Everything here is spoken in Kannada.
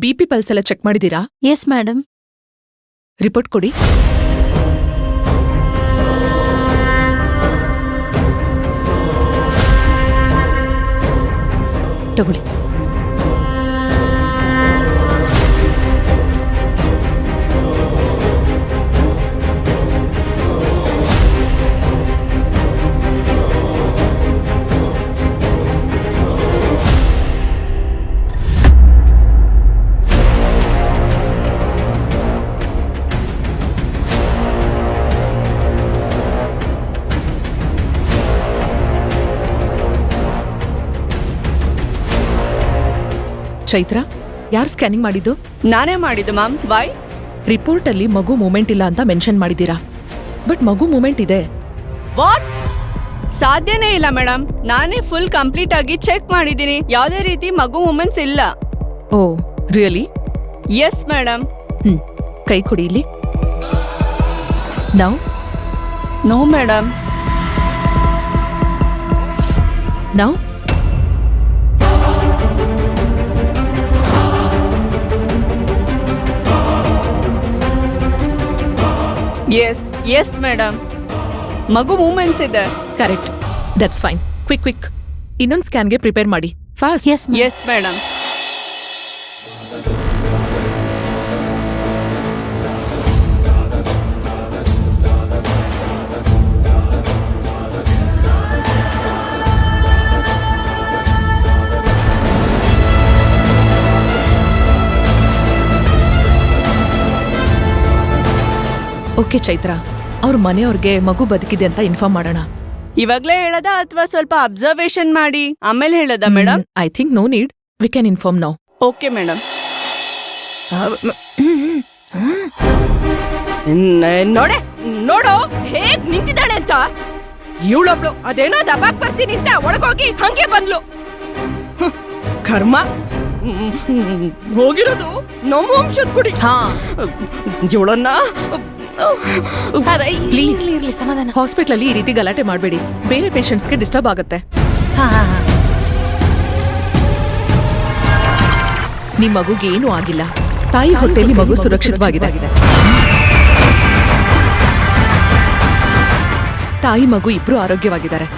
ಬಿಪಿ ಪಲ್ಸ್ ಎಲ್ಲ ಚೆಕ್ ಮಾಡಿದೀರಾ? Yes madam. ರಿಪೋರ್ಟ್ ಕೊಡಿ. ತಗೊಳ್ಳಿ. ಚೈತ್ರ, ಯಾರು ಸ್ಕ್ಯಾನಿಂಗ್ ಮಾಡಿದ್ದು? ನಾನೇ ಮಾಡಿದ್ದು ಮ್ಯಾಮ್. ವೈ? ರಿಪೋರ್ಟ್ ಅಲ್ಲಿ ಮಗು ಮೂಮೆಂಟ್ ಇಲ್ಲ ಅಂತ ಮೆನ್ಷನ್ ಮಾಡಿದೀರಾ, ಬಟ್ ಮಗು ಮೂಮೆಂಟ್ ಇದೆ. ವಾಟ್? ಸಾಧ್ಯನೇ ಇಲ್ಲ ಮೇಡಮ್. ನಾನೇ ಫುಲ್ ಕಂಪ್ಲೀಟ್ ಆಗಿ ಚೆಕ್ ಮಾಡಿದ್ದೀನಿ. ಯಾವುದೇ ರೀತಿ ಮಗು ಮೂಮೆಂಟ್ಸ್ ಇಲ್ಲ. Oh really? Yes madam. ಕೈ ಕೊಡಿ ಇಲ್ಲಿ. ನಾವು ನೋ ಮೇಡಮ್. ನಾವು ಎಸ್ ಎಸ್ ಮೇಡಮ್, ಮಗು ಮೂಮೆಂಟ್ಸ್ ಇದೆ. Correct, that's fine. Quick quick ಇನ್ನೊಂದು ಸ್ಕ್ಯಾನ್ಗೆ ಪ್ರಿಪೇರ್ ಮಾಡಿ, fast. Yes madam. Okay Chaitra, ಅವ್ರ ಮನೆಯವ್ರಿಗೆ ಮಗು ಬದುಕಿದೆ ಅಂತ ಇನ್ಫಾರ್ಮ್ ಮಾಡೋಣ. ಇವಾಗ್ಲೇ ಹೇಳದ ಅಥವಾ ಸ್ವಲ್ಪ ಅಬ್ಸರ್ವೇಷನ್ ಮಾಡಿ ಆಮೇಲೆ ಹೇಳದ madam? I think no need, we can inform now. Okay madam. ನೋಡೆ ನೋಡು ಹೇಗ್ ನಿಂತಿದ್ದಾಳೆ ಅಂತ. ಇವಳೊಬ್ಳು ಅದೇನೋ ದಬಾಕ್ ಬರ್ತೀನಿ ಅಂತ ಒಳಗೋಗಿ ಹಂಗೆ ಬಂದ್ಲು. ಕರ್ಮ. ಹೋಗಿರೋದು ನಮ್ಮ ವಂಶದ ಕುಡಿ. ಇವಳನ್ನ ಪ್ಲೀಸ್ ಸಮಾಧಾನ. ಹಾಸ್ಪಿಟಲ್ ಅಲ್ಲಿ ಈ ರೀತಿ ಗಲಾಟೆ ಮಾಡಬೇಡಿ, ಬೇರೆ ಪೇಷಂಟ್ಸ್ಗೆ ಡಿಸ್ಟರ್ಬ್ ಆಗುತ್ತೆ. ನಿಮ್ ಮಗುಗೆ ಏನೂ ಆಗಿಲ್ಲ. ತಾಯಿ ಹೊಟ್ಟೆಯಲ್ಲಿ ಮಗು ಸುರಕ್ಷಿತವಾಗಿದೆ. ತಾಯಿ ಮಗು ಇಬ್ರು ಆರೋಗ್ಯವಾಗಿದ್ದಾರೆ.